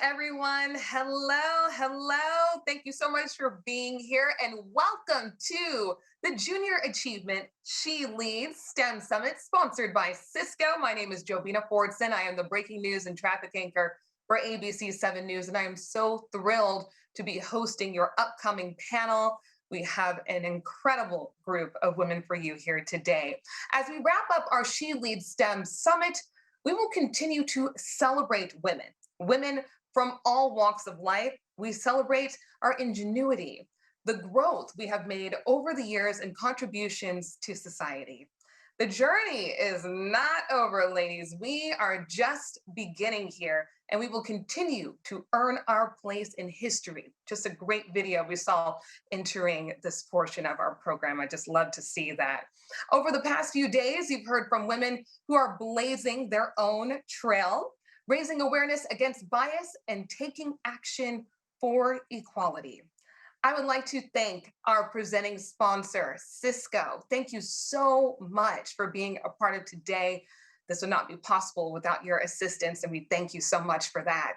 everyone. Hello, hello. Thank you so much for being here and welcome to the Junior Achievement She Leads STEM Summit sponsored by Cisco. My name is Jovina Fordson. I am the breaking news and traffic anchor for ABC 7 News, and I am so thrilled to be hosting your upcoming panel. We have an incredible group of women for you here today. As we wrap up our She Leads STEM Summit, we will continue to celebrate women from all walks of life. We celebrate our ingenuity, the growth we have made over the years and contributions to society. The journey is not over, ladies. We are just beginning here, and we will continue to earn our place in history. Just a great video we saw entering this portion of our program. I just love to see that. Over the past few days, you've heard from women who are blazing their own trail, raising awareness against bias and taking action for equality. I would like to thank our presenting sponsor, Cisco. Thank you so much for being a part of today. This would not be possible without your assistance, and we thank you so much for that.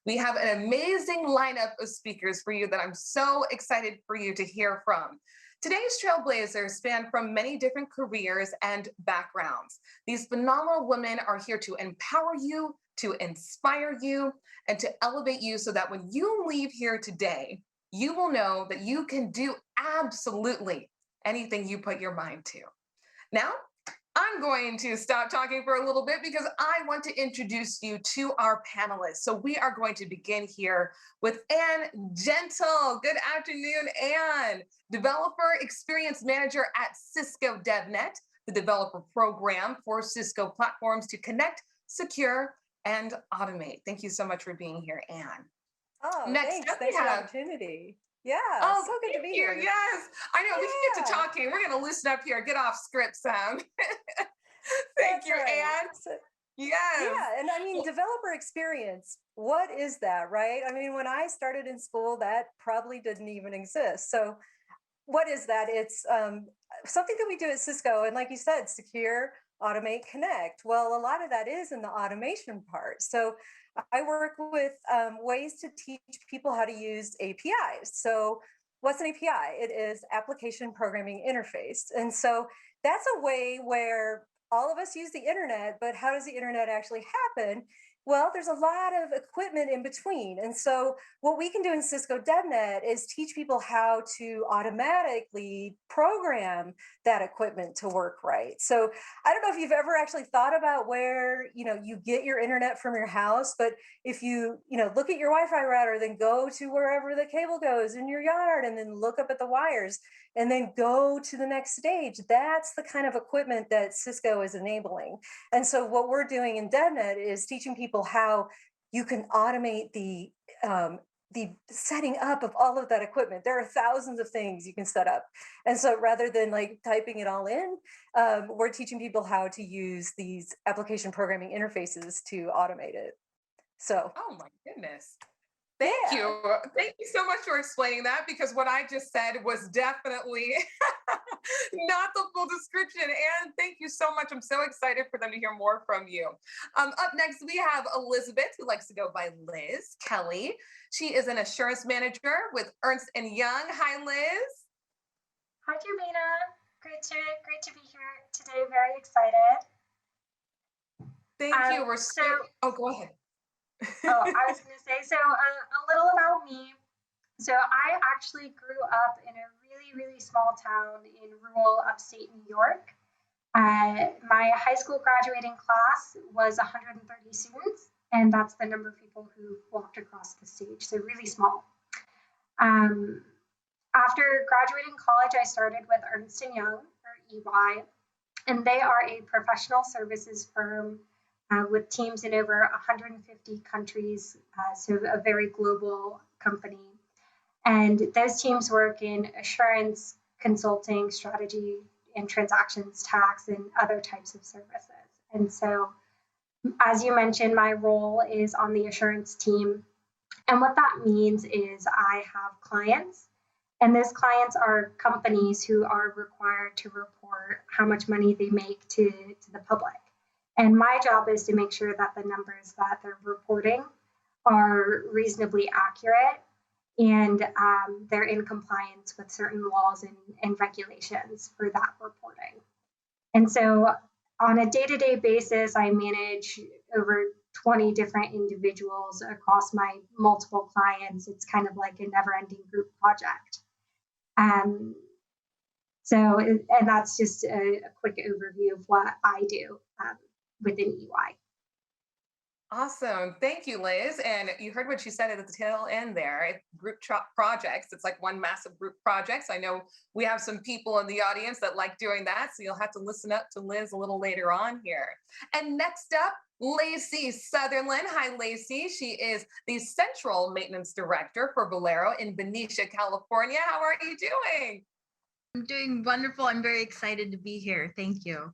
We have an amazing lineup of speakers for you that I'm so excited for you to hear from. Today's trailblazers span from many different careers and backgrounds. These phenomenal women are here to empower you, to inspire you, and to elevate you so that when you leave here today, you will know that you can do absolutely anything you put your mind to. Now, I'm going to stop talking for a little bit because I want to introduce you to our panelists. So we are going to begin here with Ann Gentle. Good afternoon, Ann. Developer Experience Manager at Cisco DevNet, the developer program for Cisco platforms to connect, secure, and automate. Thank you so much for being here, Ann. Oh, Next up, thanks for the opportunity. Yeah, oh, so good to be here. Yes, I know. We can get to Yeah, talking. We're going to loosen up here, get off script sound. Thank that's you, right. Ann. Yes. Yeah, and I mean, Well, developer experience, what is that, right? I mean, when I started in school, that probably didn't even exist. So, what is that? It's something that we do at Cisco. And like you said, secure, automate, connect. Well, a lot of that is in the automation part. So, I work with ways to teach people how to use APIs. So, what's an API? It is application programming interface. And so, that's a way where all of us use the internet, but how does the internet actually happen? Well, there's a lot of equipment in between. And so, what we can do in Cisco DevNet is teach people how to automatically program that equipment to work right. So, I don't know if you've ever actually thought about where, you get your internet from your house, but if you look at your Wi-Fi router, then go to wherever the cable goes in your yard and then look up at the wires and then go to the next stage. That's the kind of equipment that Cisco is enabling. And so what we're doing in DevNet is teaching people how you can automate the setting up of all of that equipment. There are thousands of things you can set up. And so rather than like typing it all in, we're teaching people how to use these application programming interfaces to automate it. So, oh my goodness. Thank yeah. you. Thank you so much for explaining that because what I just said was definitely not the full description. And thank you so much. I'm so excited for them to hear more from you. Up next, we have Elizabeth, who likes to go by Liz Kelly. She is an assurance manager with Ernst and Young. Hi, Liz. Hi, Jovina. Great to be here today. Very excited. Thank you. We're so. Oh, go ahead. Oh, I was going to say, so a little about me. So I actually grew up in a really small town in rural upstate New York. My high school graduating class was 130 students, and that's the number of people who walked across the stage, so really small. After graduating college, I started with Ernst & Young, or EY, and they are a professional services firm with teams in over 150 countries, so a very global company. And those teams work in assurance, consulting, strategy, and transactions, tax, and other types of services. And so, as you mentioned, my role is on the assurance team. And what that means is I have clients, and those clients are companies who are required to report how much money they make to the public. And my job is to make sure that the numbers that they're reporting are reasonably accurate and they're in compliance with certain laws and regulations for that reporting. And so on a day-to-day basis, I manage over 20 different individuals across my multiple clients. It's kind of like a never-ending group project. And that's just a quick overview of what I do within EY. Awesome. Thank you, Liz. And you heard what she said at the tail end there. Group projects. It's like one massive group project. So I know we have some people in the audience that like doing that. So you'll have to listen up to Liz a little later on here. And next up, Lacey Sutherland. Hi, Lacey. She is the Central Maintenance Director for Valero in Benicia, California. How are you doing? I'm doing wonderful. I'm very excited to be here. Thank you.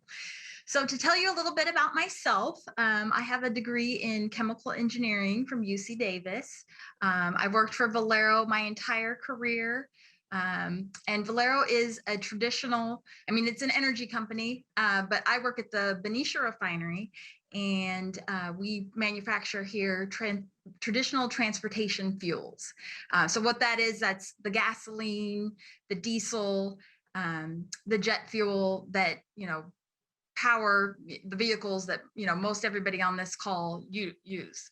So to tell you a little bit about myself, I have a degree in chemical engineering from UC Davis. I worked for Valero my entire career. And Valero is a traditional, it's an energy company, but I work at the Benicia refinery, and we manufacture here traditional transportation fuels. So what that is, that's the gasoline, the diesel, the jet fuel that, power the vehicles that, most everybody on this call use.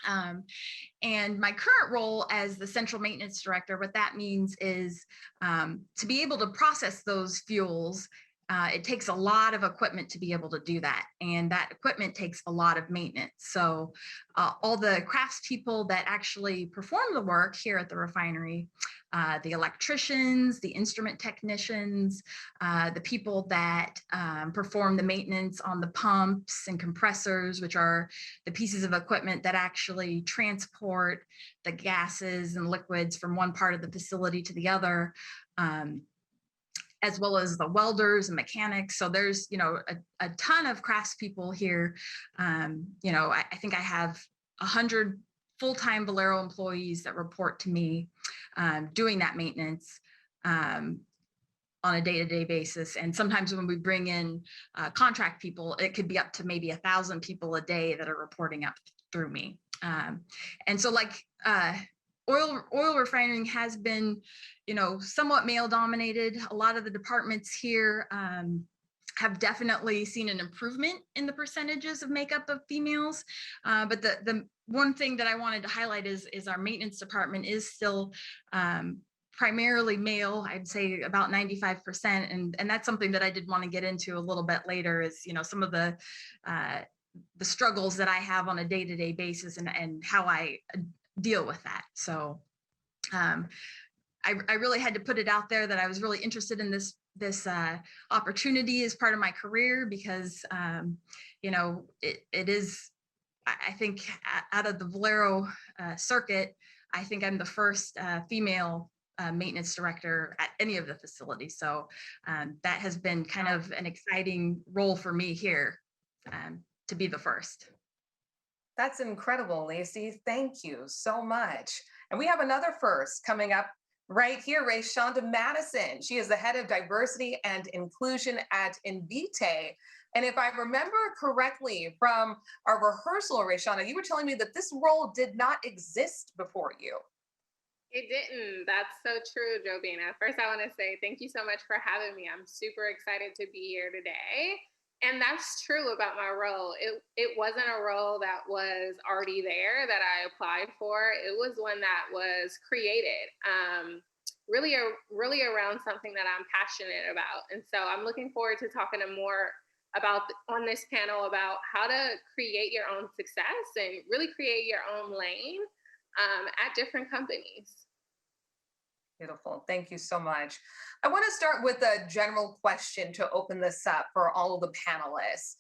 And my current role as the Central Maintenance Director, what that means is to be able to process those fuels, it takes a lot of equipment to be able to do that. And that equipment takes a lot of maintenance. So all the craftspeople that actually perform the work here at the refinery, the electricians, the instrument technicians, the people that perform the maintenance on the pumps and compressors, which are the pieces of equipment that actually transport the gases and liquids from one part of the facility to the other, as well as the welders and mechanics. So there's, a ton of craftspeople here. I think I have 100 full-time Valero employees that report to me doing that maintenance on a day-to-day basis. And sometimes when we bring in contract people, it could be up to maybe 1,000 people a day that are reporting up through me. And so oil refining has been, somewhat male dominated. A lot of the departments here have definitely seen an improvement in the percentages of makeup of females. But the one thing that I wanted to highlight is our maintenance department is still primarily male. I'd say about 95%. And that's something that I did want to get into a little bit later is, some of the struggles that I have on a day-to-day basis and how I deal with that. So I really had to put it out there that I was really interested in this opportunity as part of my career because, it is, I think out of the Valero circuit, I think I'm the first female maintenance director at any of the facilities. So that has been kind of an exciting role for me here to be the first. That's incredible, Lacey. Thank you so much. And we have another first coming up right here, Rayshonda Madison. She is the head of diversity and inclusion at Invitae. And if I remember correctly from our rehearsal, Rayshonda, you were telling me that this role did not exist before you. It didn't. That's so true, Jovina. First, I want to say thank you so much for having me. I'm super excited to be here today. And that's true about my role. It wasn't a role that was already there that I applied for. It was one that was created, really around something that I'm passionate about. And so I'm looking forward to talking more about on this panel about how to create your own success and really create your own lane at different companies. Beautiful. Thank you so much. I want to start with a general question to open this up for all of the panelists.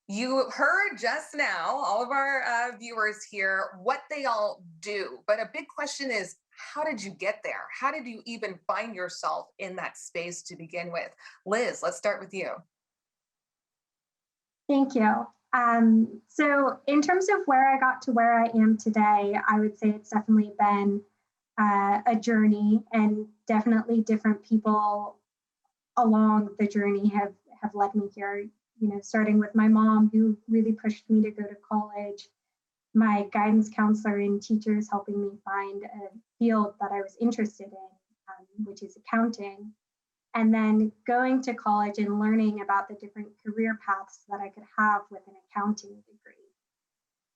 You heard just now, all of our viewers here, what they all do. But a big question is, how did you get there? How did you even find yourself in that space to begin with? Liz, let's start with you. Thank you. So in terms of where I got to where I am today, I would say it's definitely been a journey, and definitely different people along the journey have led me here, starting with my mom, who really pushed me to go to college, my guidance counselor and teachers helping me find a field that I was interested in, which is accounting. And then going to college and learning about the different career paths that I could have with an accounting degree.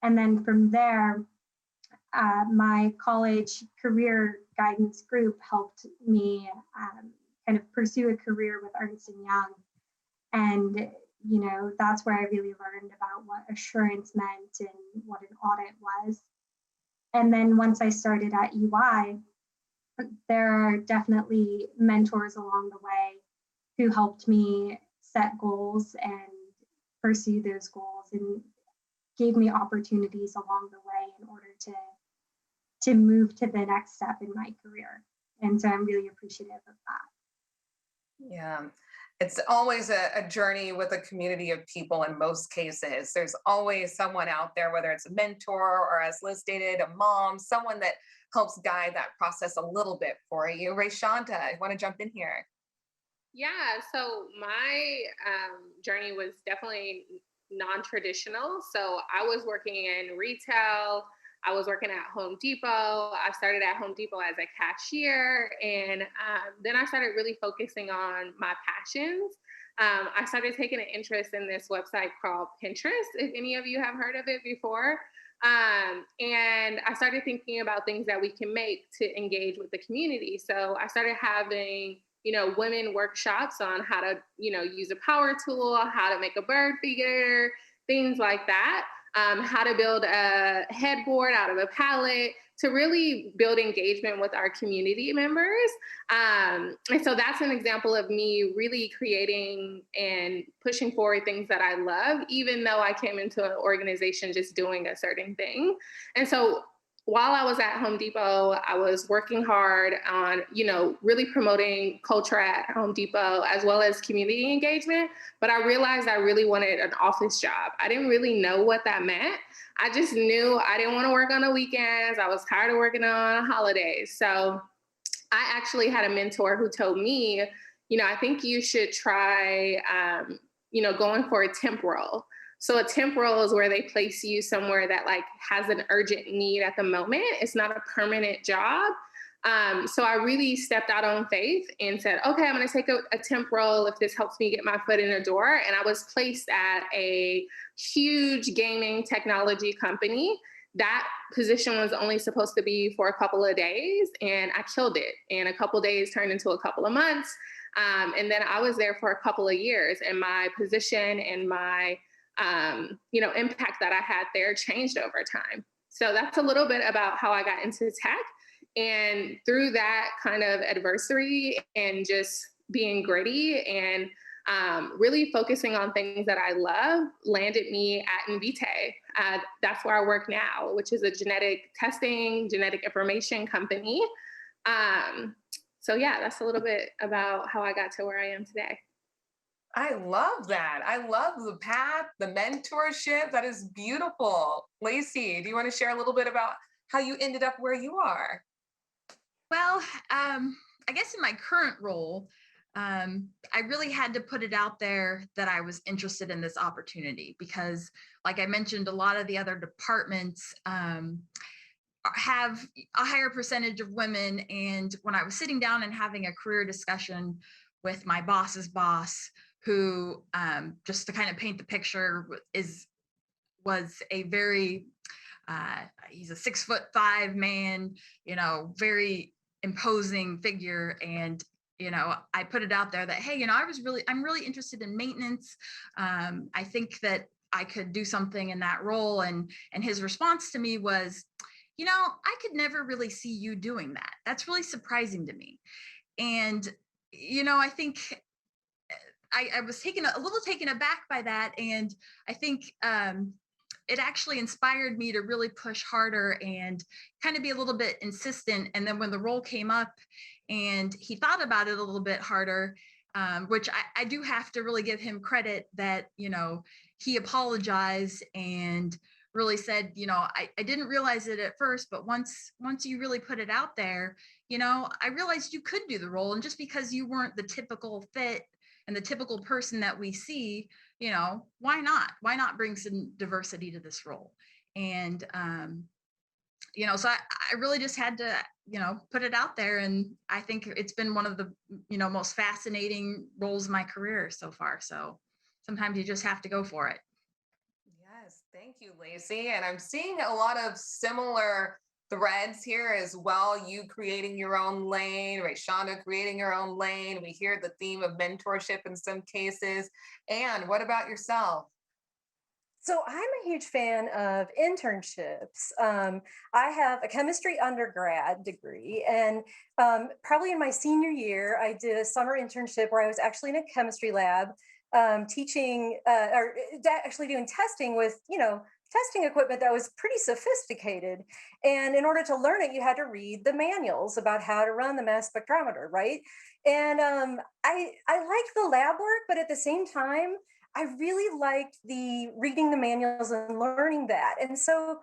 And then from there, my college career guidance group helped me kind of pursue a career with Ernst & Young. And, you know, that's where I really learned about what assurance meant and what an audit was. And then once I started at EY, there are definitely mentors along the way who helped me set goals and pursue those goals and gave me opportunities along the way in order to move to the next step in my career. And so I'm really appreciative of that. Yeah. It's always a journey with a community of people in most cases. There's always someone out there, whether it's a mentor or, as Liz stated, a mom, someone that helps guide that process a little bit for you. Rayshonda, I want to jump in here. Yeah, so my journey was definitely non-traditional. So I was working in retail. I was working at Home Depot. I started at Home Depot as a cashier, and then I started really focusing on my passions. I started taking an interest in this website called Pinterest, if any of you have heard of it before. And I started thinking about things that we can make to engage with the community. So I started having, women workshops on how to, use a power tool, how to make a bird figure, things like that. How to build a headboard out of a pallet, to really build engagement with our community members. And so that's an example of me really creating and pushing forward things that I love, even though I came into an organization just doing a certain thing. And so while I was at Home Depot, I was working hard on, really promoting culture at Home Depot as well as community engagement. But I realized I really wanted an office job. I didn't really know what that meant. I just knew I didn't want to work on the weekends. I was tired of working on holidays. So I actually had a mentor who told me, I think you should try, going for a temp role. So a temp role is where they place you somewhere that has an urgent need at the moment. It's not a permanent job. So I really stepped out on faith and said, okay, I'm going to take a temp role if this helps me get my foot in the door. And I was placed at a huge gaming technology company. That position was only supposed to be for a couple of days, and I killed it. And a couple of days turned into a couple of months. And then I was there for a couple of years, and my position and my impact that I had there changed over time. So that's a little bit about how I got into tech. And through that kind of adversity and just being gritty and really focusing on things that I love landed me at Invitae. That's where I work now, which is a genetic testing, genetic information company. So yeah, that's a little bit about how I got to where I am today. I love that. I love the path, the mentorship. That is beautiful. Lacey, do you want to share a little bit about how you ended up where you are? Well, I guess in my current role, I really had to put it out there that I was interested in this opportunity because, like I mentioned, a lot of the other departments have a higher percentage of women. And when I was sitting down and having a career discussion with my boss's boss, who, just to kind of paint the picture, was a very he's a 6'5" man, very imposing figure. And I put it out there that, hey, I'm really interested in maintenance. I think that I could do something in that role. And his response to me was, I could never really see you doing that. That's really surprising to me. And I think I was a little taken aback by that. And I think it actually inspired me to really push harder and kind of be a little bit insistent. And then when the role came up and he thought about it a little bit harder, which I do have to really give him credit that, he apologized and really said, I didn't realize it at first, but once you really put it out there, I realized you could do the role. And just because you weren't the typical fit and the typical person that we see, why not bring some diversity to this role? And, so I really just had to, put it out there. And I think it's been one of the, most fascinating roles of my career so far. So sometimes you just have to go for it. Yes, thank you, Lacey. And I'm seeing a lot of similar threads here as well. You creating your own lane, Rayshonda creating her own lane. We hear the theme of mentorship in some cases. And what about yourself? So I'm a huge fan of internships. I have a chemistry undergrad degree, and probably in my senior year, I did a summer internship where I was actually in a chemistry lab, teaching actually doing testing with, testing equipment that was pretty sophisticated. And in order to learn it, you had to read the manuals about how to run the mass spectrometer, right? And I liked the lab work, but at the same time, I really liked the reading the manuals and learning that. And so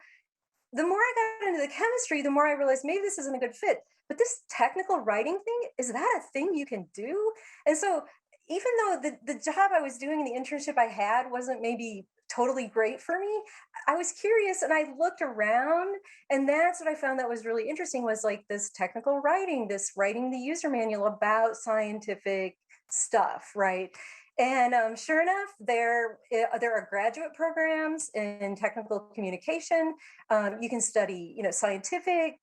the more I got into the chemistry, the more I realized maybe this isn't a good fit. But this technical writing thing, is that a thing you can do? And so even though the job I was doing, the internship I had wasn't maybe totally great for me, I was curious and I looked around, and that's what I found that was really interesting was like this technical writing, this writing the user manual about scientific stuff, right? And sure enough, there are graduate programs in technical communication. You can study, scientific,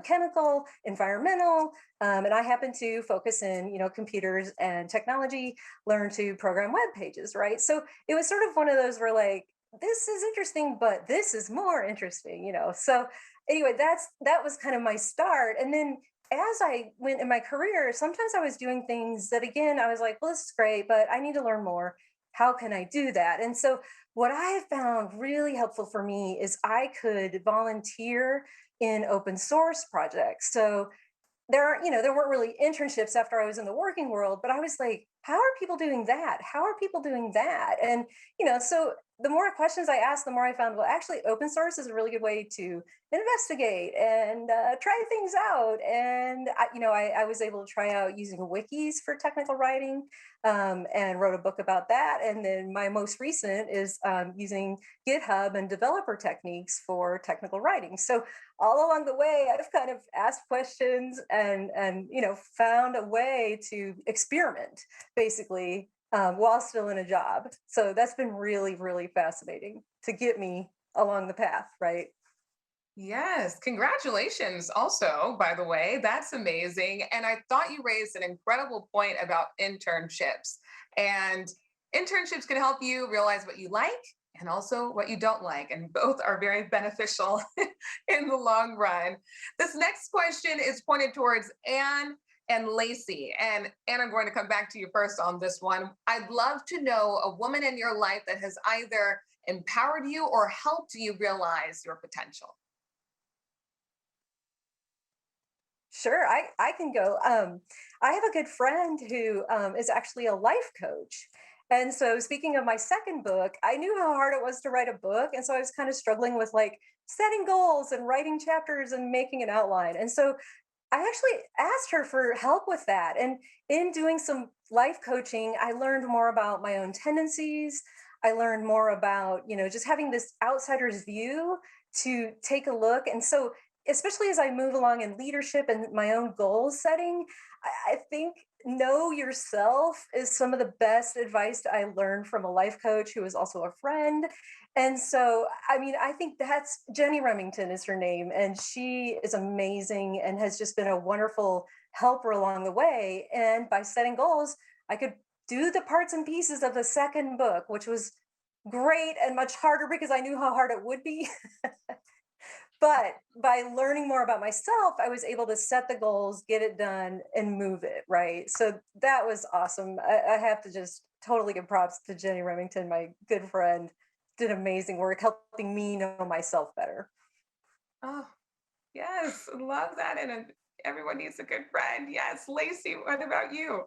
chemical, environmental, and I happen to focus in, computers and technology. Learn to program web pages, right? So it was sort of one of those where like, this is interesting, but this is more interesting. So anyway, that was kind of my start, and then as I went in my career, sometimes I was doing things that, again, I was like, well, this is great, but I need to learn more. How can I do that? And so, what I have found really helpful for me is I could volunteer in open source projects. So, there weren't really internships after I was in the working world, but I was like, how are people doing that? How are people doing that? And, so the more questions I asked, the more I found, well, actually, open source is a really good way to investigate and try things out. And, I was able to try out using wikis for technical writing, and wrote a book about that. And then my most recent is using GitHub and developer techniques for technical writing. So all along the way, I've kind of asked questions and found a way to experiment, basically, while still in a job. So that's been really, really fascinating to get me along the path, right? Yes, congratulations also, by the way. That's amazing. And I thought you raised an incredible point about internships. And internships can help you realize what you like and also what you don't like. And both are very beneficial in the long run. This next question is pointed towards Anne and Lacey. And Anne, I'm going to come back to you first on this one. I'd love to know a woman in your life that has either empowered you or helped you realize your potential. Sure, I can go. I have a good friend who is actually a life coach. And so, speaking of my second book, I knew how hard it was to write a book. And so, I was kind of struggling with like setting goals and writing chapters and making an outline. And so, I actually asked her for help with that. And in doing some life coaching, I learned more about my own tendencies. I learned more about, just having this outsider's view to take a look. And so, especially as I move along in leadership and my own goal setting, I think know yourself is some of the best advice I learned from a life coach who is also a friend. And so, I mean, I think that's Jenny Remington is her name, and she is amazing and has just been a wonderful helper along the way. And by setting goals, I could do the parts and pieces of the second book, which was great and much harder because I knew how hard it would be. But by learning more about myself, I was able to set the goals, get it done, and move it, right? So that was awesome. I have to just totally give props to Jenny Remington, my good friend, did amazing work helping me know myself better. Oh, yes, love that. And everyone needs a good friend. Yes, Lacey, what about you?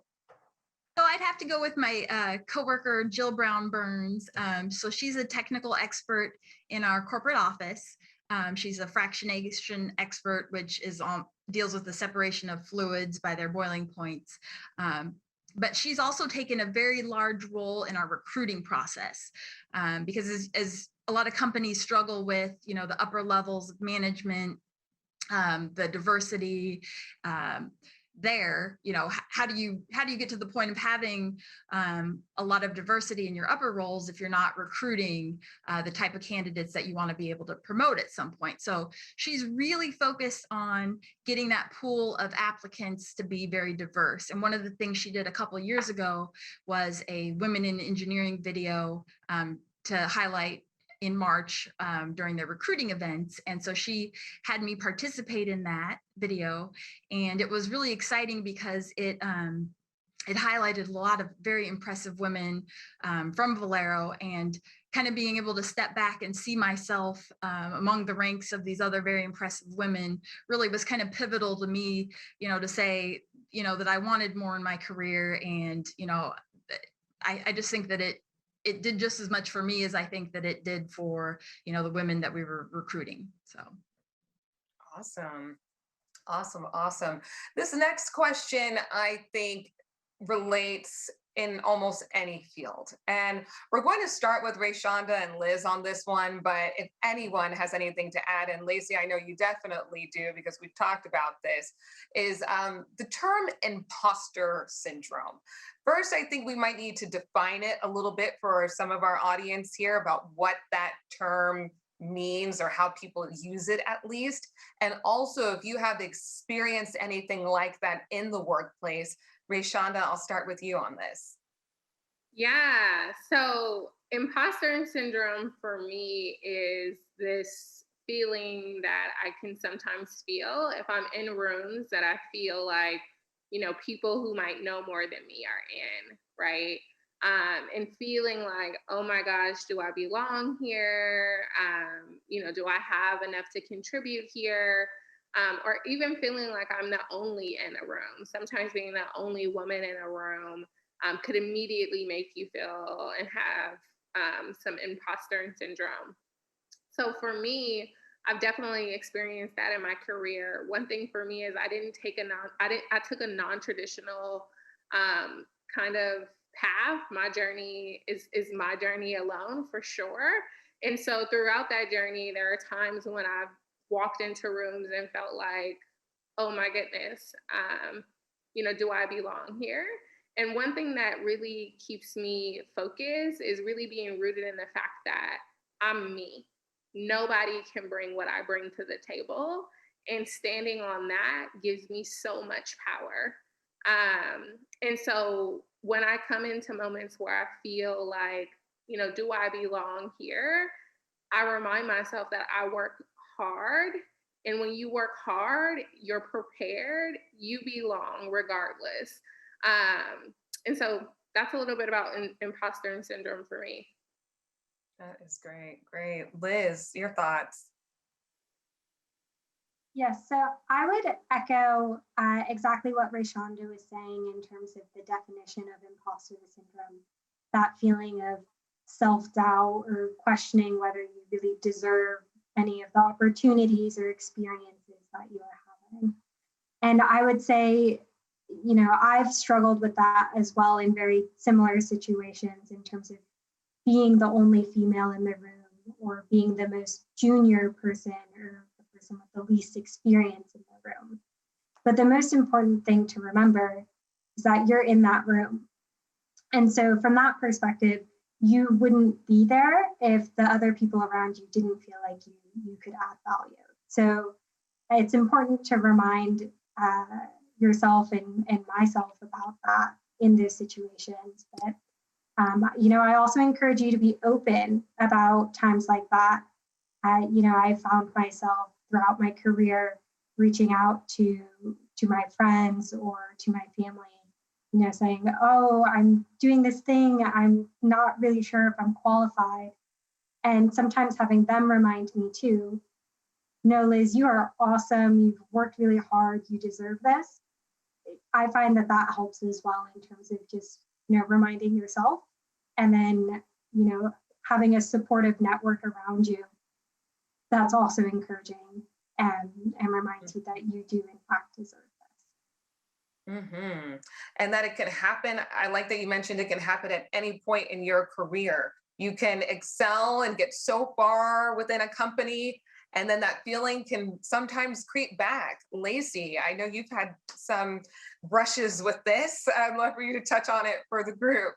So I'd have to go with my coworker, Jill Brown Burns. So she's a technical expert in our corporate office. She's a fractionation expert, which is deals with the separation of fluids by their boiling points. But she's also taken a very large role in our recruiting process, because as a lot of companies struggle with, the upper levels of management, the diversity, there, how do you get to the point of having a lot of diversity in your upper roles if you're not recruiting the type of candidates that you want to be able to promote at some point? So she's really focused on getting that pool of applicants to be very diverse. And one of the things she did a couple of years ago was a women in engineering video to highlight in March during their recruiting events. And so she had me participate in that video. And it was really exciting because it highlighted a lot of very impressive women from Valero, and kind of being able to step back and see myself among the ranks of these other very impressive women really was kind of pivotal to me, to say, that I wanted more in my career. And, I just think that it did just as much for me as I think that it did for, the women that we were recruiting. So. Awesome. This next question, I think, relates in almost any field. And we're going to start with Rayshonda and Liz on this one, but if anyone has anything to add, and Lacey, I know you definitely do because we've talked about this, is the term imposter syndrome. First, I think we might need to define it a little bit for some of our audience here about what that term means or how people use it at least. And also, if you have experienced anything like that in the workplace, Rayshonda, I'll start with you on this. Yeah, so imposter syndrome for me is this feeling that I can sometimes feel if I'm in rooms that I feel like, people who might know more than me are in, right? And feeling like, oh my gosh, do I belong here? Do I have enough to contribute here? Or even feeling like I'm the only in a room. Sometimes being the only woman in a room could immediately make you feel and have some imposter syndrome. So for me, I've definitely experienced that in my career. One thing for me is I took a non-traditional kind of path. My journey is my journey alone for sure. And so throughout that journey, there are times when I've walked into rooms and felt like, oh my goodness, do I belong here? And one thing that really keeps me focused is really being rooted in the fact that I'm me. Nobody can bring what I bring to the table. And standing on that gives me so much power. And so when I come into moments where I feel like, do I belong here? I remind myself that I work hard. And when you work hard, you're prepared, you belong regardless. And so that's a little bit about imposter syndrome for me. That is great. Liz, your thoughts? Yes, so I would echo exactly what Rayshonda was saying in terms of the definition of imposter syndrome, that feeling of self-doubt or questioning whether you really deserve any of the opportunities or experiences that you are having. And I would say, I've struggled with that as well in very similar situations in terms of being the only female in the room or being the most junior person or the person with the least experience in the room. But the most important thing to remember is that you're in that room. And so from that perspective, you wouldn't be there if the other people around you didn't feel like you could add value. So it's important to remind yourself and myself about that in these situations. But, I also encourage you to be open about times like that. I found myself throughout my career reaching out to my friends or to my family, saying, oh, I'm doing this thing. I'm not really sure if I'm qualified. And sometimes having them remind me too, no, Liz, you are awesome. You've worked really hard. You deserve this. I find that helps as well in terms of just, reminding yourself and then, having a supportive network around you. That's also encouraging and reminds you that you do in fact deserve this. Mm-hmm. And that it can happen. I like that you mentioned it can happen at any point in your career. you can excel and get so far within a company, and then that feeling can sometimes creep back. Lacey, I know you've had some brushes with this. I'd love for you to touch on it for the group.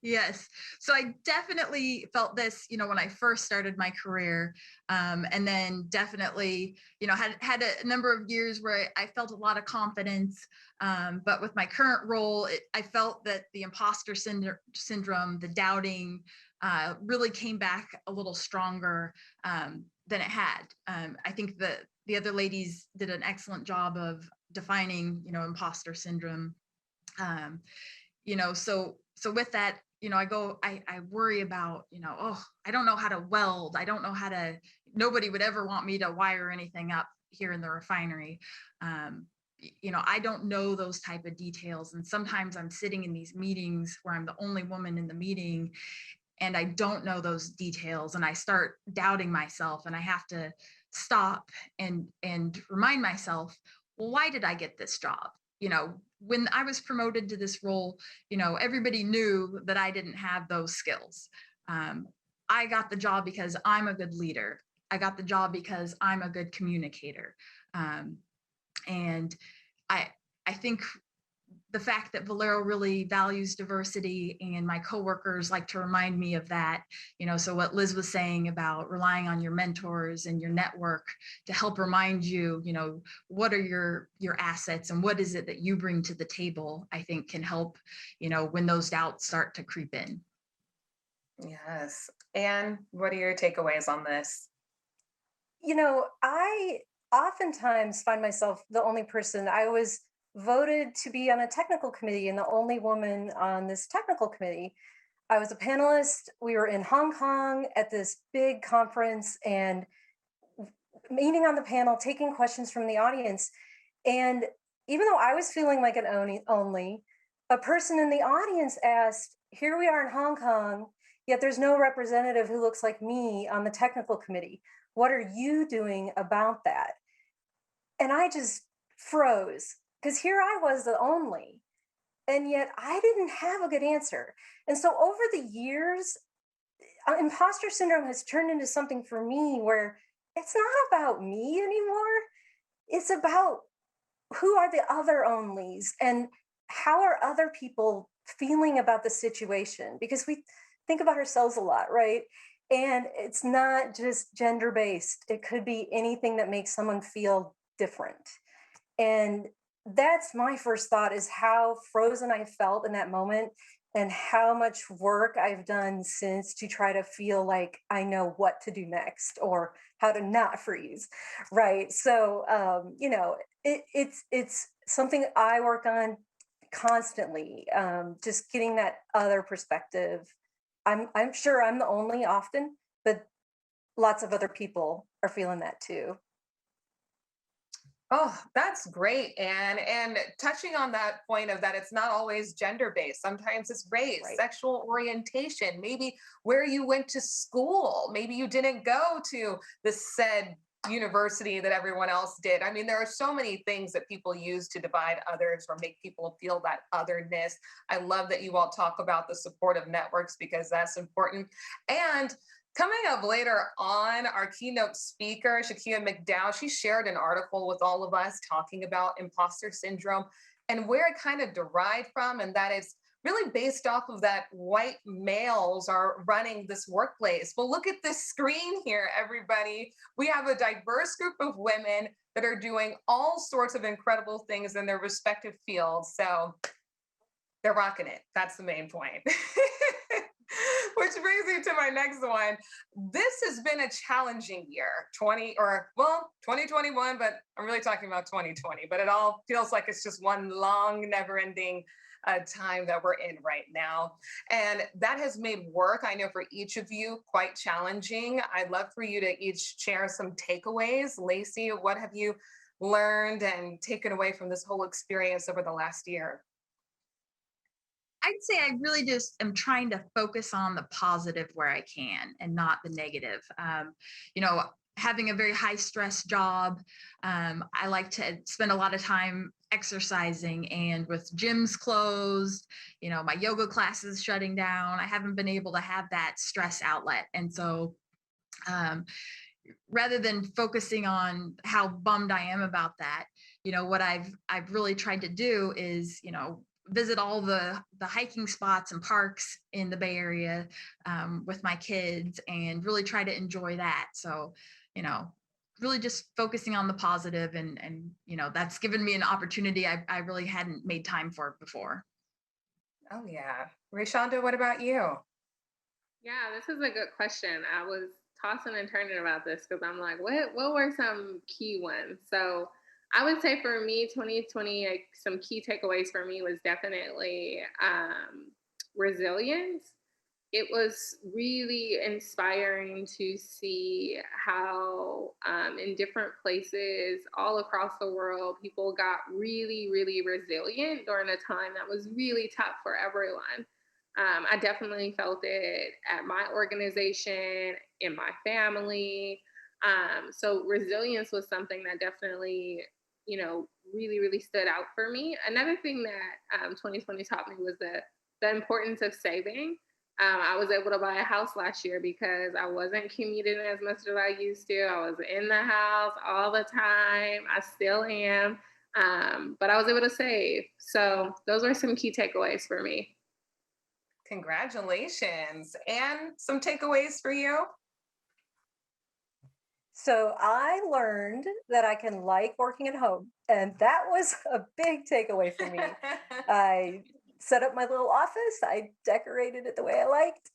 Yes. So I definitely felt this, when I first started my career. And then definitely, had a number of years where I felt a lot of confidence. But with my current role, I felt that the imposter syndrome, the doubting, really came back a little stronger than it had. I think that the other ladies did an excellent job of defining, imposter syndrome. So with that, I worry about, oh, I don't know how to weld. I don't know how to, nobody would ever want me to wire anything up here in the refinery. I don't know those type of details. And sometimes I'm sitting in these meetings where I'm the only woman in the meeting and I don't know those details, and I start doubting myself, and I have to stop and remind myself, well, why did I get this job? When I was promoted to this role, everybody knew that I didn't have those skills. I got the job because I'm a good leader. I got the job because I'm a good communicator. And I think the fact that Valero really values diversity, and my coworkers like to remind me of that, so what Liz was saying about relying on your mentors and your network to help remind you, what are your assets and what is it that you bring to the table, I think can help, when those doubts start to creep in. Yes. Anne, what are your takeaways on this? I oftentimes find myself the only person. I was voted to be on a technical committee and the only woman on this technical committee. I was a panelist. We were in Hong Kong at this big conference and meeting on the panel, taking questions from the audience. And even though I was feeling like an only, a person in the audience asked, here we are in Hong Kong, yet there's no representative who looks like me on the technical committee. What are you doing about that? And I just froze, because here I was the only, and yet I didn't have a good answer. And so over the years, imposter syndrome has turned into something for me where it's not about me anymore. It's about who are the other onlys and how are other people feeling about the situation? Because we think about ourselves a lot, right? And it's not just gender-based. It could be anything that makes someone feel different. And that's my first thought, is how frozen I felt in that moment and how much work I've done since to try to feel like I know what to do next or how to not freeze, right? So, it's something I work on constantly, just getting that other perspective. I'm sure I'm the only often, but lots of other people are feeling that too. Oh, that's great, Anne. And touching on that point of that, it's not always gender based. Sometimes it's race, Right. sexual orientation, maybe where you went to school. Maybe you didn't go to the said university that everyone else did. I mean, there are so many things that people use to divide others or make people feel that otherness. I love that you all talk about the supportive networks because that's important. And coming up later on, our keynote speaker, Shakia McDowell, she shared an article with all of us talking about imposter syndrome and where it kind of derived from, and that it's really based off of that white males are running this workplace. Well, look at this screen here, everybody. We have a diverse group of women that are doing all sorts of incredible things in their respective fields. So they're rocking it. That's the main point. Which brings me to my next one. This has been a challenging year, 2021, but I'm really talking about 2020, but it all feels like it's just one long, never ending time that we're in right now. And that has made work, I know for each of you, quite challenging. I'd love for you to each share some takeaways. Lacey, what have you learned and taken away from this whole experience over the last year? I'd say I really just am trying to focus on the positive where I can and not the negative. You know, having a very high stress job, I like to spend a lot of time exercising, and with gyms closed, my yoga classes shutting down, I haven't been able to have that stress outlet. And so rather than focusing on how bummed I am about that, what I've really tried to do is, visit all the hiking spots and parks in the Bay Area with my kids, and really try to enjoy that. So, really just focusing on the positive, and that's given me an opportunity I really hadn't made time for before. Oh yeah. Rayshonda, what about you? Yeah, this is a good question. I was tossing and turning about this because I'm like, what were some key ones? So I would say for me, 2020, like, some key takeaways for me was definitely resilience. It was really inspiring to see how in different places all across the world, people got really, really resilient during a time that was really tough for everyone. I definitely felt it at my organization, in my family. So resilience was something that definitely, really, really stood out for me. Another thing that 2020 taught me was the importance of saving. I was able to buy a house last year because I wasn't commuting as much as I used to. I was in the house all the time. I still am. But I was able to save. So those are some key takeaways for me. Congratulations. And some takeaways for you? So I learned that I can like working at home, and that was a big takeaway for me. I set up my little office. I decorated it the way I liked,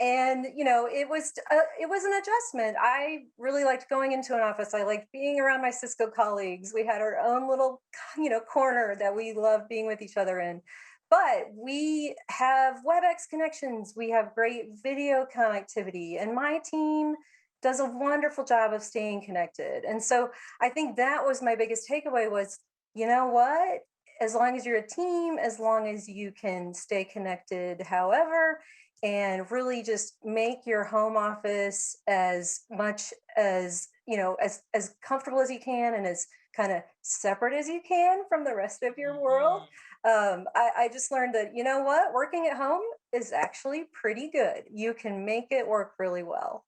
and it was an adjustment. I really liked going into an office. I liked being around my Cisco colleagues. We had our own little corner that we loved being with each other in. But we have WebEx connections. We have great video connectivity, and my team does a wonderful job of staying connected. And so I think that was my biggest takeaway was, you know what? As long as you're a team, as long as you can stay connected, however, and really just make your home office as much as, as comfortable as you can and as kind of separate as you can from the rest of your world. I just learned that, you know what? Working at home is actually pretty good. You can make it work really well.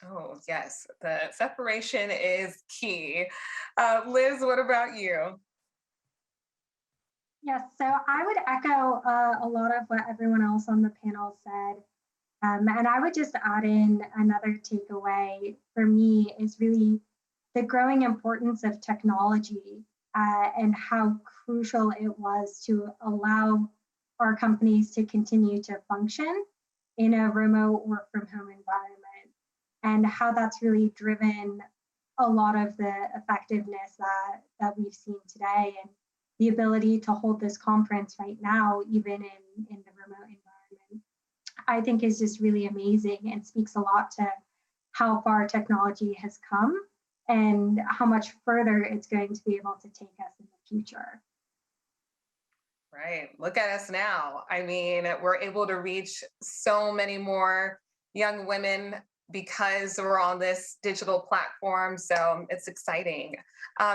Oh, yes. The separation is key. Liz, what about you? Yes, so I would echo a lot of what everyone else on the panel said. And I would just add in another takeaway for me is really the growing importance of technology and how crucial it was to allow our companies to continue to function in a remote work from home environment, and how that's really driven a lot of the effectiveness that we've seen today, and the ability to hold this conference right now, even in the remote environment, I think is just really amazing and speaks a lot to how far technology has come and how much further it's going to be able to take us in the future. Right. Look at us now. I mean, we're able to reach so many more young women because we're on this digital platform. So it's exciting.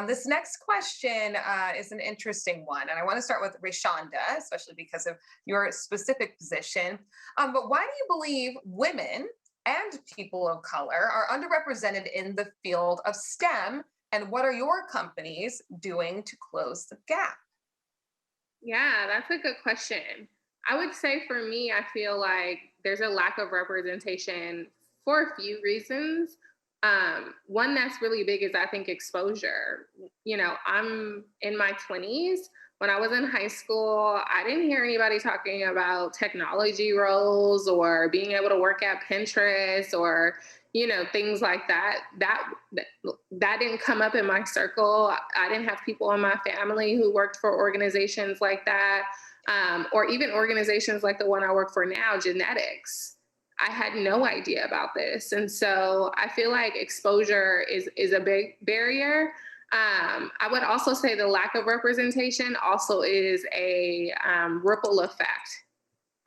This next question is an interesting one. And I want to start with Rayshonda, especially because of your specific position. But why do you believe women and people of color are underrepresented in the field of STEM? And what are your companies doing to close the gap? Yeah, that's a good question. I would say for me, I feel like there's a lack of representation for a few reasons. One that's really big is, I think, exposure. I'm in my 20s. When I was in high school, I didn't hear anybody talking about technology roles or being able to work at Pinterest or, things like that. That didn't come up in my circle. I didn't have people in my family who worked for organizations like that, or even organizations like the one I work for now, Genetics. I had no idea about this. And so I feel like exposure is a big barrier. I would also say the lack of representation also is a ripple effect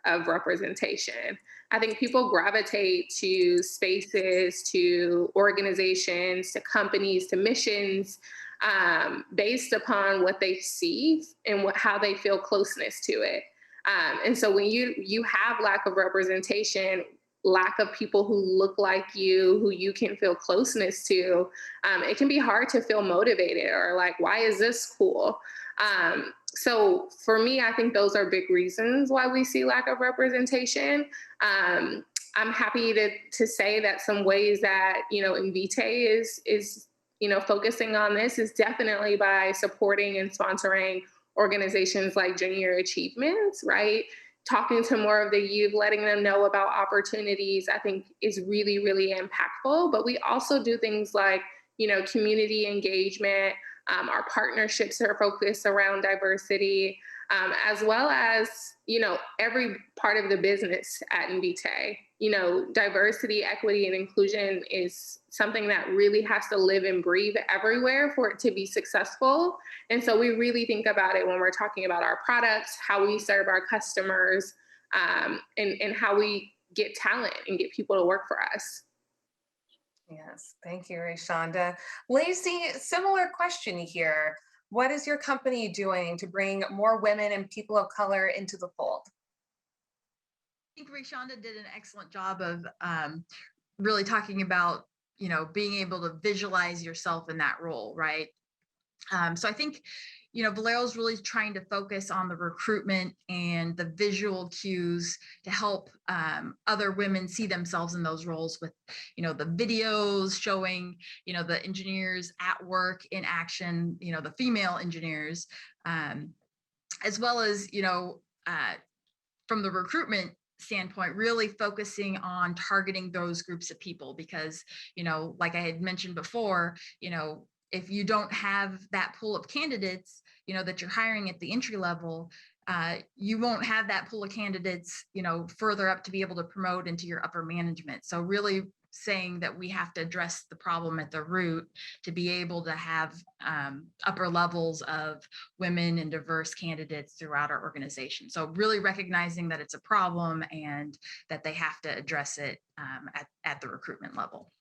of representation. I think people gravitate to spaces, to organizations, to companies, to missions based upon what they see and how they feel closeness to it. And so when you have lack of representation, lack of people who look like you, who you can feel closeness to, it can be hard to feel motivated or like, why is this cool? So for me, I think those are big reasons why we see lack of representation. I'm happy to say that some ways that, Invitae is focusing on this is definitely by supporting and sponsoring organizations like Junior Achievements, right? Talking to more of the youth, letting them know about opportunities, I think is really, really impactful. But we also do things like, community engagement. Our partnerships are focused around diversity, as well as, every part of the business at Invitae. Diversity, equity, and inclusion is something that really has to live and breathe everywhere for it to be successful. And so we really think about it when we're talking about our products, how we serve our customers, and how we get talent and get people to work for us. Yes, thank you, Rayshonda. Lacey, similar question here. What is your company doing to bring more women and people of color into the fold? I think Rayshonda did an excellent job of really talking about, being able to visualize yourself in that role, right? So I think, Valero's really trying to focus on the recruitment and the visual cues to help other women see themselves in those roles with, the videos showing, the engineers at work in action, the female engineers, as well as, from the recruitment standpoint, really focusing on targeting those groups of people because, like I had mentioned before, if you don't have that pool of candidates, that you're hiring at the entry level, you won't have that pool of candidates, further up to be able to promote into your upper management. So really saying that we have to address the problem at the root to be able to have upper levels of women and diverse candidates throughout our organization. So really recognizing that it's a problem and that they have to address it at the recruitment level.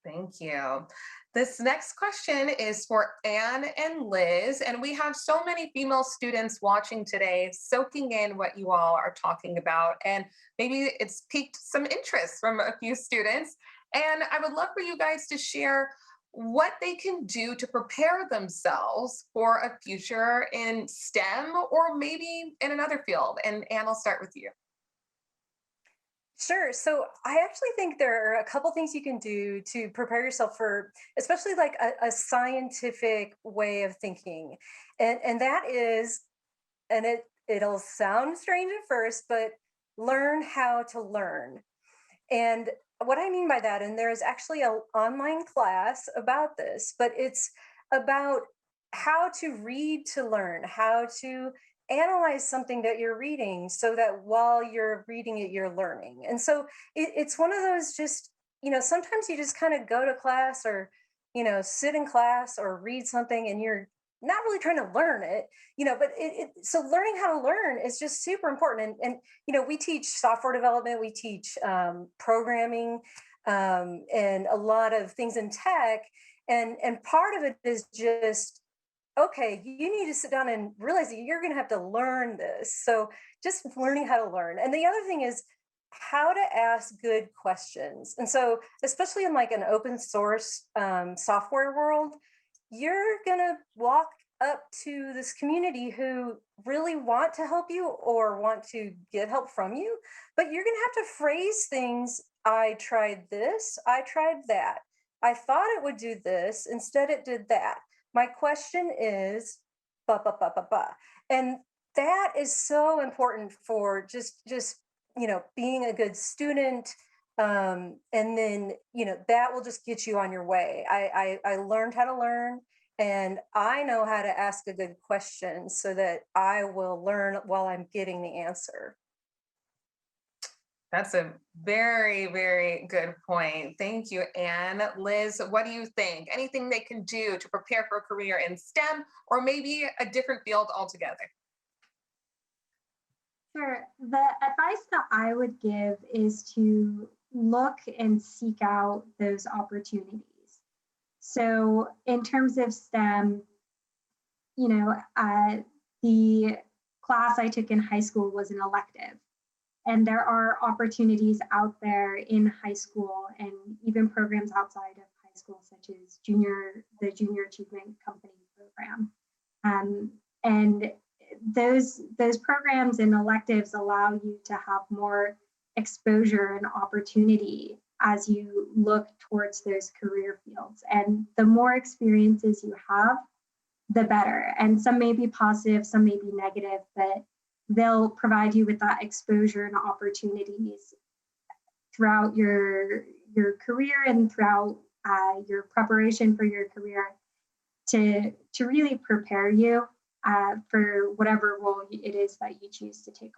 Thank you. This next question is for Anne and Liz, and we have so many female students watching today, soaking in what you all are talking about, and maybe it's piqued some interest from a few students. And I would love for you guys to share what they can do to prepare themselves for a future in STEM or maybe in another field. And Anne, I'll start with you. Sure. So I actually think there are a couple things you can do to prepare yourself for, especially like a scientific way of thinking. And that is, and it'll sound strange at first, but learn how to learn. And what I mean by that, and there is actually an online class about this, but it's about how to read to learn, how to analyze something that you're reading so that while you're reading it, you're learning. And so it's one of those just, sometimes you just kind of go to class or, sit in class or read something and you're not really trying to learn it, but so learning how to learn is just super important. And we teach software development, we teach programming, and a lot of things in tech. And part of it is just, okay, you need to sit down and realize that you're going to have to learn this. So just learning how to learn. And the other thing is how to ask good questions. And so, especially in like an open source software world, you're going to walk up to this community who really want to help you or want to get help from you, but you're going to have to phrase things. I tried this, I tried that. I thought it would do this, instead it did that. My question is, ba, ba, ba, ba, ba. And that is so important for just being a good student. And then, that will just get you on your way. I learned how to learn, and I know how to ask a good question so that I will learn while I'm getting the answer. That's a very, very good point. Thank you, Anne. Liz, what do you think? Anything they can do to prepare for a career in STEM or maybe a different field altogether? Sure. The advice that I would give is to look and seek out those opportunities. So in terms of STEM, the class I took in high school was an elective. And there are opportunities out there in high school and even programs outside of high school, such as the Junior Achievement Company program. And those programs and electives allow you to have more exposure and opportunity as you look towards those career fields. And the more experiences you have, the better. And some may be positive, some may be negative, but they'll provide you with that exposure and opportunities throughout your career and throughout your preparation for your career to really prepare you for whatever role it is that you choose to take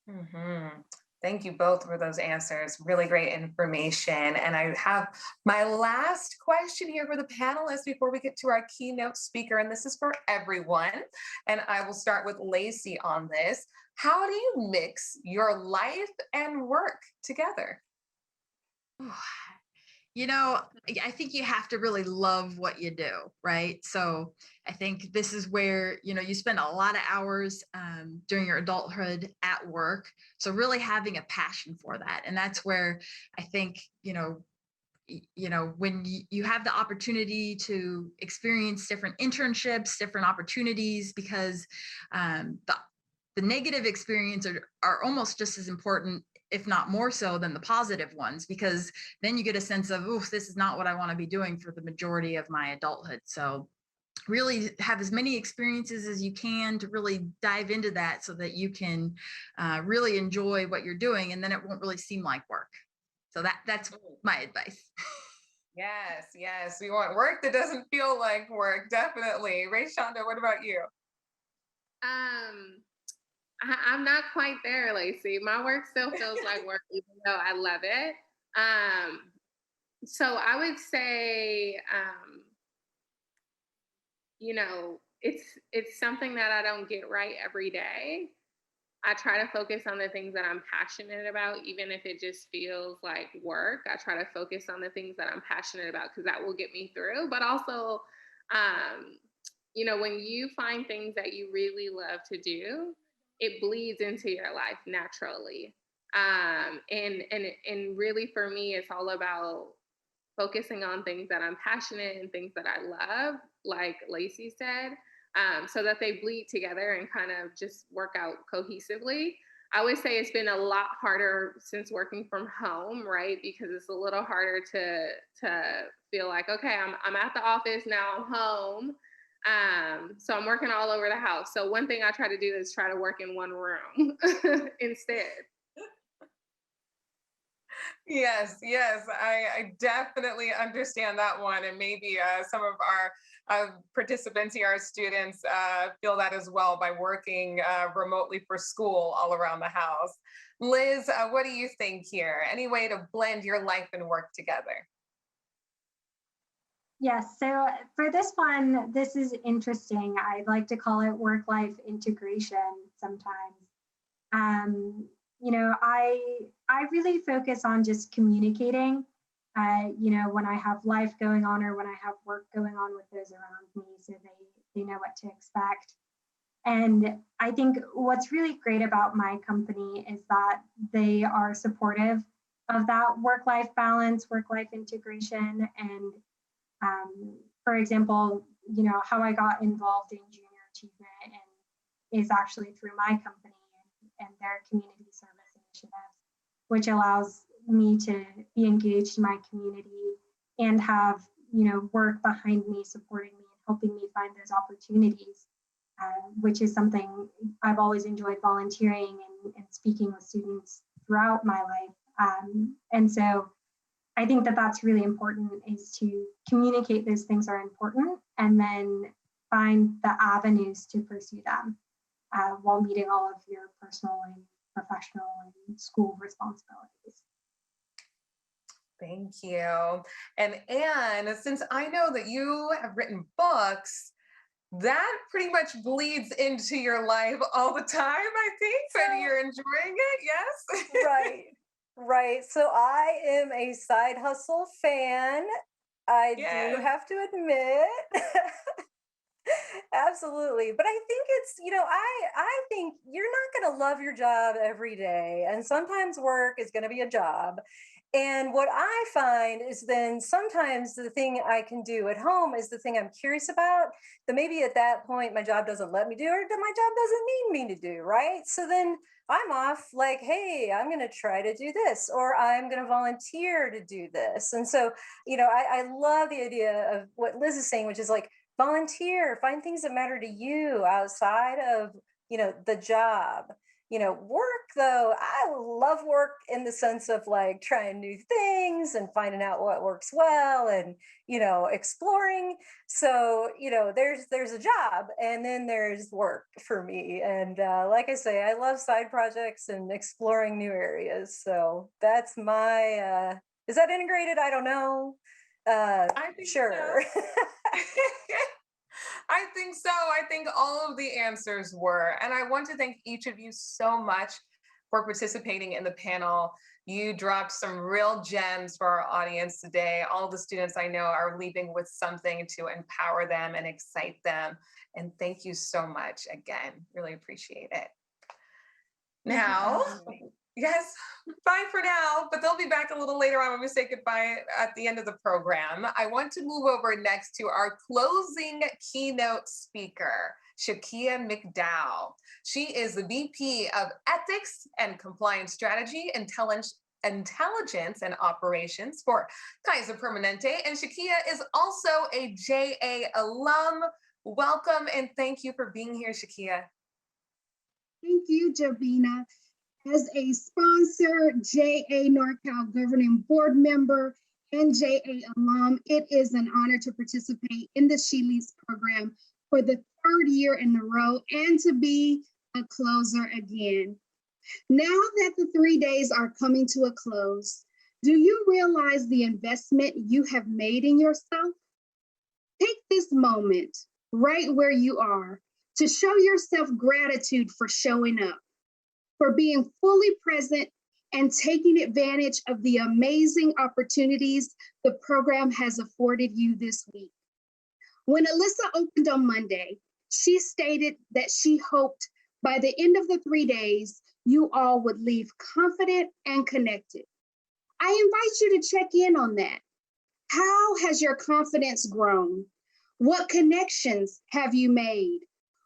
on. Thank you both for those answers. Really great information. And I have my last question here for the panelists before we get to our keynote speaker. And this is for everyone. And I will start with Lacey on this. How do you mix your life and work together? I think you have to really love what you do, right? So I think this is where, you spend a lot of hours during your adulthood at work. So really having a passion for that. And that's where I think, when you have the opportunity to experience different internships, different opportunities, because the negative experience are almost just as important, if not more so, than the positive ones, because then you get a sense of, oof, this is not what I want to be doing for the majority of my adulthood. So really have as many experiences as you can to really dive into that so that you can really enjoy what you're doing, and then it won't really seem like work. So that's my advice. Yes. We want work that doesn't feel like work. Definitely. Rayshonda, what about you? I'm not quite there, Lacey. My work still feels like work, even though I love it. So I would say, it's something that I don't get right every day. I try to focus on the things that I'm passionate about, even if it just feels like work. I try to focus on the things that I'm passionate about because that will get me through. But also, when you find things that you really love to do, it bleeds into your life naturally. And really for me, it's all about focusing on things that I'm passionate and things that I love, like Lacey said, so that they bleed together and kind of just work out cohesively. I would say it's been a lot harder since working from home, right? Because it's a little harder to feel like, okay, I'm at the office, now I'm home. So I'm working all over the house. So one thing I try to do is try to work in one room instead. Yes, I definitely understand that one. And maybe some of our participants here, our students, feel that as well by working remotely for school all around the house. Liz, what do you think here? Any way to blend your life and work together? Yes, so for this one, this is interesting. I'd like to call it work-life integration sometimes. I really focus on just communicating, when I have life going on or when I have work going on with those around me, so they know what to expect. And I think what's really great about my company is that they are supportive of that work-life balance, work-life integration. And for example, how I got involved in junior achievement and is actually through my company and their community service initiatives, which allows me to be engaged in my community and have, work behind me, supporting me and helping me find those opportunities, which is something I've always enjoyed, volunteering and speaking with students throughout my life. And so I think that that's really important, is to communicate those things are important and then find the avenues to pursue them while meeting all of your personal and professional and school responsibilities. Thank you. And Anne, since I know that you have written books, that pretty much bleeds into your life all the time, I think, and you're enjoying it, yes? Right. So I am a side hustle fan. I do Yes. have to admit. Absolutely. But I think it's, I think you're not going to love your job every day. And sometimes work is going to be a job. And what I find is then sometimes the thing I can do at home is the thing I'm curious about, that maybe at that point my job doesn't let me do, or that my job doesn't need me to do, right? So then I'm off like, hey, I'm going to try to do this, or I'm going to volunteer to do this. And so, I love the idea of what Liz is saying, which is like, volunteer, find things that matter to you outside of, the job. Work though, I love work in the sense of like trying new things and finding out what works well and, exploring. So, there's a job and then there's work for me. And like I say, I love side projects and exploring new areas. So that's is that integrated? I don't know. I think Sure. so. I think so. I think all of the answers were. And I want to thank each of you so much for participating in the panel. You dropped some real gems for our audience today. All the students I know are leaving with something to empower them and excite them. And thank you so much again. Really appreciate it. Now, yes, bye for now, but they'll be back a little later on when we say goodbye at the end of the program. I want to move over next to our closing keynote speaker, Shakia McDowell. She is the VP of Ethics and Compliance Strategy, Intelligence and Operations for Kaiser Permanente. And Shakia is also a JA alum. Welcome and thank you for being here, Shakia. Thank you, Jovina. As a sponsor, JA NorCal Governing Board member, and JA alum, it is an honor to participate in the She Leads program for the third year in a row and to be a closer again. Now that the 3 days are coming to a close, do you realize the investment you have made in yourself? Take this moment right where you are to show yourself gratitude for showing up, for being fully present and taking advantage of the amazing opportunities the program has afforded you this week. When Alyssa opened on Monday, she stated that she hoped by the end of the 3 days, you all would leave confident and connected. I invite you to check in on that. How has your confidence grown? What connections have you made?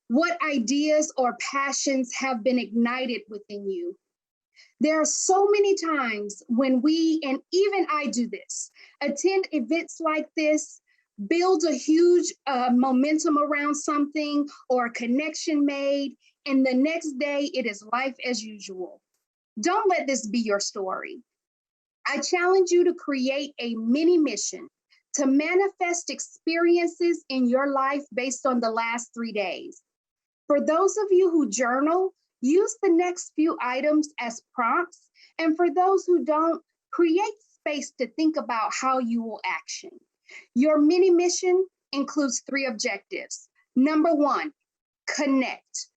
What ideas or passions have been ignited within you? There are so many times when we, and even I do this, attend events like this, build a huge momentum around something or a connection made, and the next day it is life as usual. Don't let this be your story. I challenge you to create a mini mission to manifest experiences in your life based on the last 3 days. For those of you who journal, use the next few items as prompts. And for those who don't, create space to think about how you will action. Your mini mission includes 3 objectives. Number 1, connect.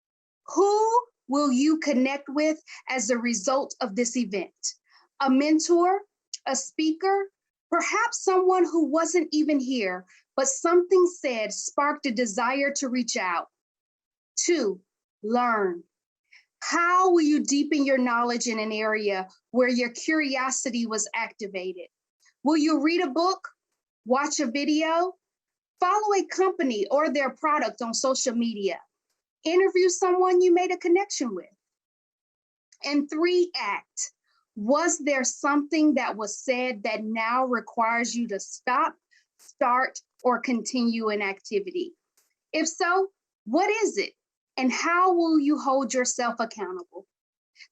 Who will you connect with as a result of this event? A mentor, a speaker, perhaps someone who wasn't even here, but something said sparked a desire to reach out. 2, learn. How will you deepen your knowledge in an area where your curiosity was activated? Will you read a book, watch a video, follow a company or their product on social media, interview someone you made a connection with? And 3, act. Was there something that was said that now requires you to stop, start, or continue an activity? If so, what is it? And how will you hold yourself accountable?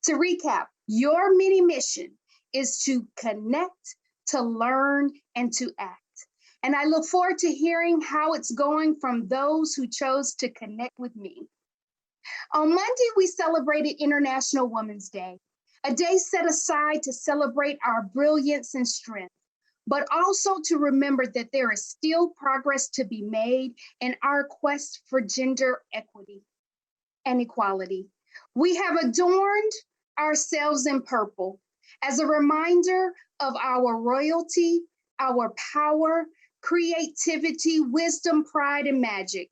To recap, your mini mission is to connect, to learn, and to act. And I look forward to hearing how it's going from those who chose to connect with me. On Monday, we celebrated International Women's Day, a day set aside to celebrate our brilliance and strength, but also to remember that there is still progress to be made in our quest for gender equity and equality. We have adorned ourselves in purple as a reminder of our royalty, our power, creativity, wisdom, pride, and magic.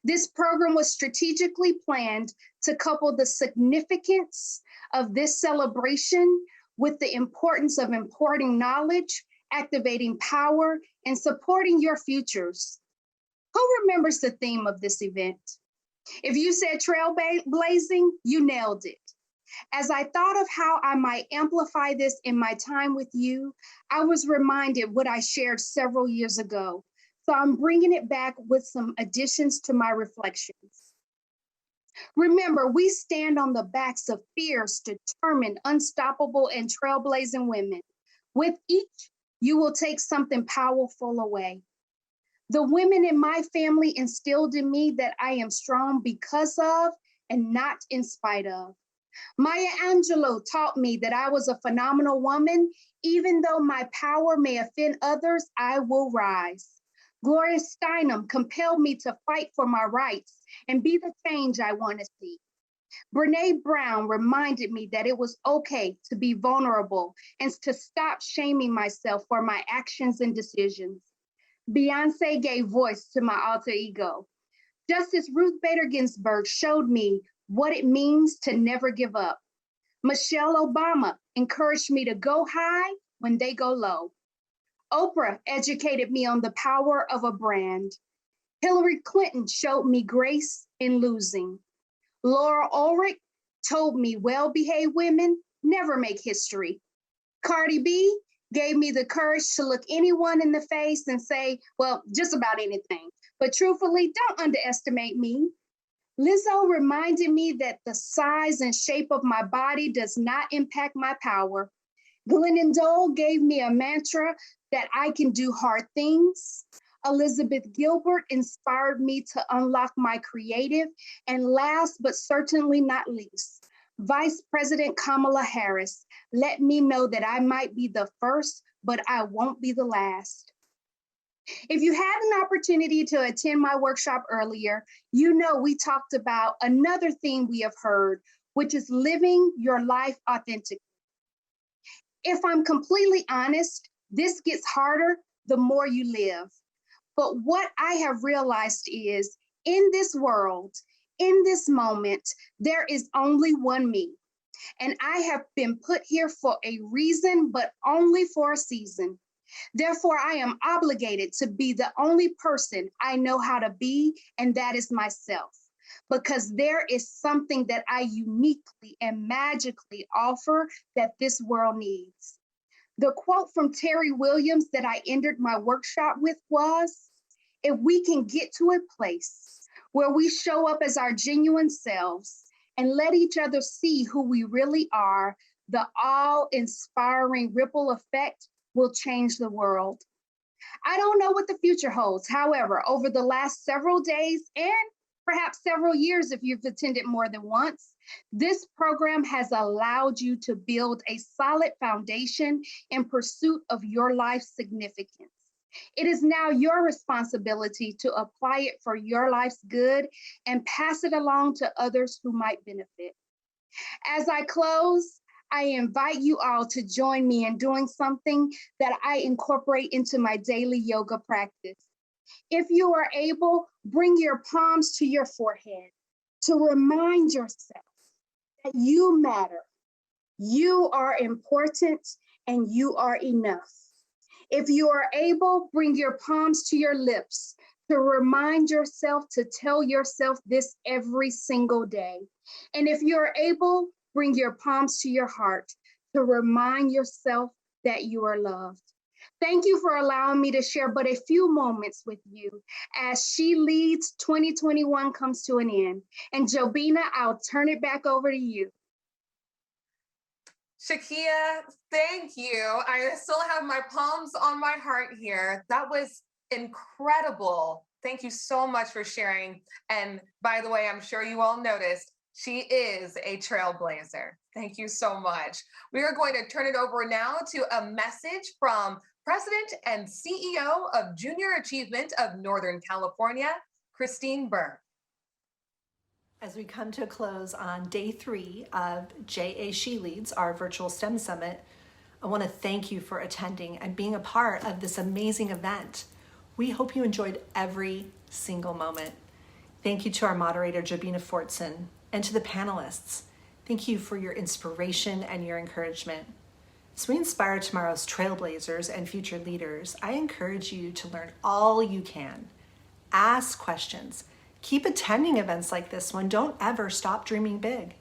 This program was strategically planned to couple the significance of this celebration with the importance of imparting knowledge, activating power, and supporting your futures. Who remembers the theme of this event? If you said trailblazing, you nailed it. As I thought of how I might amplify this in my time with you, I was reminded what I shared several years ago. So I'm bringing it back with some additions to my reflections. Remember, we stand on the backs of fierce, determined, unstoppable, and trailblazing women. With each, you will take something powerful away. The women in my family instilled in me that I am strong because of and not in spite of. Maya Angelou taught me that I was a phenomenal woman. Even though my power may offend others, I will rise. Gloria Steinem compelled me to fight for my rights and be the change I want to see. Brene Brown reminded me that it was okay to be vulnerable and to stop shaming myself for my actions and decisions. Beyonce gave voice to my alter ego. Justice Ruth Bader Ginsburg showed me what it means to never give up. Michelle Obama encouraged me to go high when they go low. Oprah educated me on the power of a brand. Hillary Clinton showed me grace in losing. Laura Ulrich told me well-behaved women never make history. Cardi B gave me the courage to look anyone in the face and say, well, just about anything. But truthfully, don't underestimate me. Lizzo reminded me that the size and shape of my body does not impact my power. Glennon Dole gave me a mantra that I can do hard things. Elizabeth Gilbert inspired me to unlock my creative. And last but certainly not least, Vice President Kamala Harris let me know that I might be the first, but I won't be the last. If you had an opportunity to attend my workshop earlier, you know we talked about another theme we have heard, which is living your life authentically. If I'm completely honest, this gets harder the more you live. But what I have realized is in this world, in this moment, there is only one me. And I have been put here for a reason, but only for a season. Therefore, I am obligated to be the only person I know how to be, and that is myself. Because there is something that I uniquely and magically offer that this world needs. The quote from Terry Williams that I ended my workshop with was, if we can get to a place where we show up as our genuine selves and let each other see who we really are, the awe-inspiring ripple effect will change the world. I don't know what the future holds. However, over the last several days and perhaps several years, if you've attended more than once, this program has allowed you to build a solid foundation in pursuit of your life's significance. It is now your responsibility to apply it for your life's good and pass it along to others who might benefit. As I close, I invite you all to join me in doing something that I incorporate into my daily yoga practice. If you are able, bring your palms to your forehead to remind yourself that you matter, you are important, and you are enough. If you are able, bring your palms to your lips to remind yourself to tell yourself this every single day. And if you're able, bring your palms to your heart to remind yourself that you are loved. Thank you for allowing me to share but a few moments with you as She Leads 2021 comes to an end. And Jobina, I'll turn it back over to you. Shakia, thank you. I still have my palms on my heart here. That was incredible. Thank you so much for sharing. And by the way, I'm sure you all noticed, she is a trailblazer. Thank you so much. We are going to turn it over now to a message from President and CEO of Junior Achievement of Northern California, Christine Byrne. As we come to a close on day 3 of JA She Leads, our virtual STEM Summit, I want to thank you for attending and being a part of this amazing event. We hope you enjoyed every single moment. Thank you to our moderator, Jobina Fortson, and to the panelists. Thank you for your inspiration and your encouragement. As we inspire tomorrow's trailblazers and future leaders, I encourage you to learn all you can. Ask questions. Keep attending events like this one. Don't ever stop dreaming big.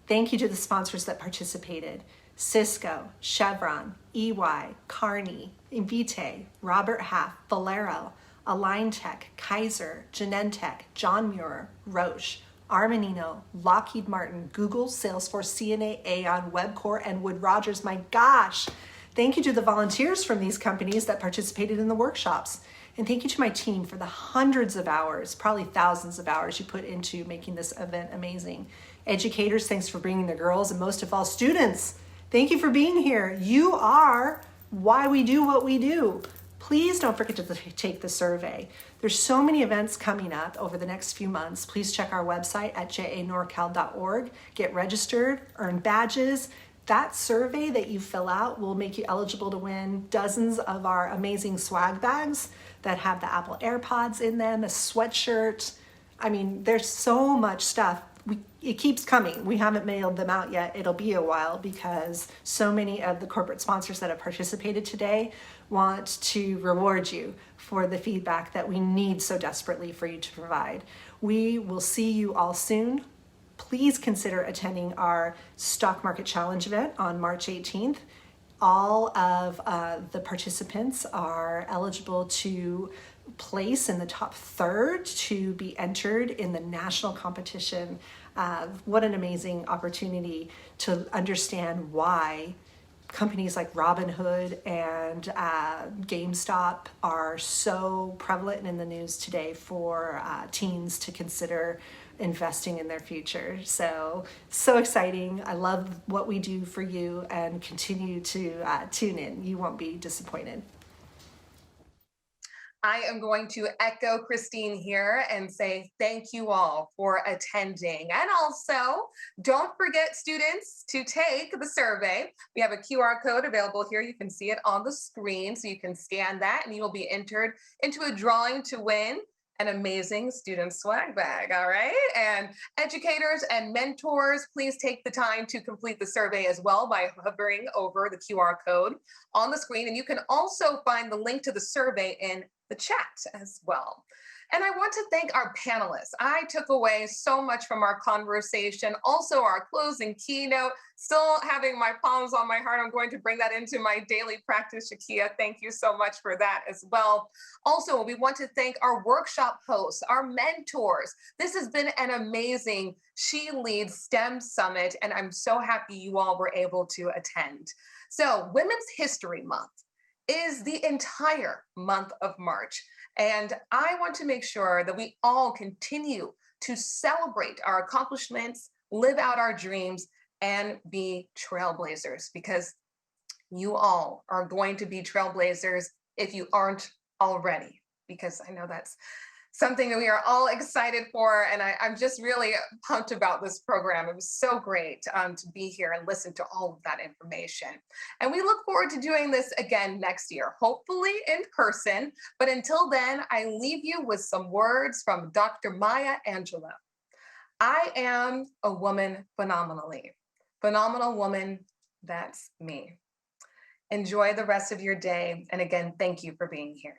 Thank you to the sponsors that participated: Cisco, Chevron, EY, Kearney, Invitae, Robert Half, Valero, Align Tech, Kaiser, Genentech, John Muir, Roche, Armanino, Lockheed Martin, Google, Salesforce, CNA, Aon, Webcor, and Wood Rogers. My gosh! Thank you to the volunteers from these companies that participated in the workshops. And thank you to my team for the hundreds of hours, probably thousands of hours you put into making this event amazing. Educators, thanks for bringing the girls, and most of all, students, thank you for being here. You are why we do what we do. Please don't forget to take the survey. There's so many events coming up over the next few months. Please check our website at janorcal.org. Get registered, earn badges. That survey that you fill out will make you eligible to win dozens of our amazing swag bags that have the Apple AirPods in them, a sweatshirt. I mean, there's so much stuff. It keeps coming. We haven't mailed them out yet. It'll be a while because so many of the corporate sponsors that have participated today want to reward you for the feedback that we need so desperately for you to provide. We will see you all soon. Please consider attending our Stock Market Challenge event on March 18th. All of the participants are eligible to place in the top third to be entered in the national competition. What an amazing opportunity to understand why companies like Robinhood and GameStop are so prevalent in the news today for teens to consider investing in their future. So exciting. I love what we do for you, and continue to tune in. You won't be disappointed. I am going to echo Christine here and say thank you all for attending. And also, don't forget, students, to take the survey. We have a QR code available here. You can see it on the screen, so you can scan that and you will be entered into a drawing to win an amazing student swag bag, all right? And educators and mentors, please take the time to complete the survey as well by hovering over the QR code on the screen. And you can also find the link to the survey in the chat as well. And I want to thank our panelists. I took away so much from our conversation. Also, our closing keynote, still having my palms on my heart. I'm going to bring that into my daily practice. Shakia, thank you so much for that as well. Also, we want to thank our workshop hosts, our mentors. This has been an amazing She Leads STEM Summit, and I'm so happy you all were able to attend. So, Women's History Month is the entire month of March. And I want to make sure that we all continue to celebrate our accomplishments, live out our dreams, and be trailblazers, because you all are going to be trailblazers if you aren't already, because I know that's something that we are all excited for. And I'm just really pumped about this program. It was so great to be here and listen to all of that information. And we look forward to doing this again next year, hopefully in person. But until then, I leave you with some words from Dr. Maya Angelou. I am a woman phenomenally. Phenomenal woman, that's me. Enjoy the rest of your day. And again, thank you for being here.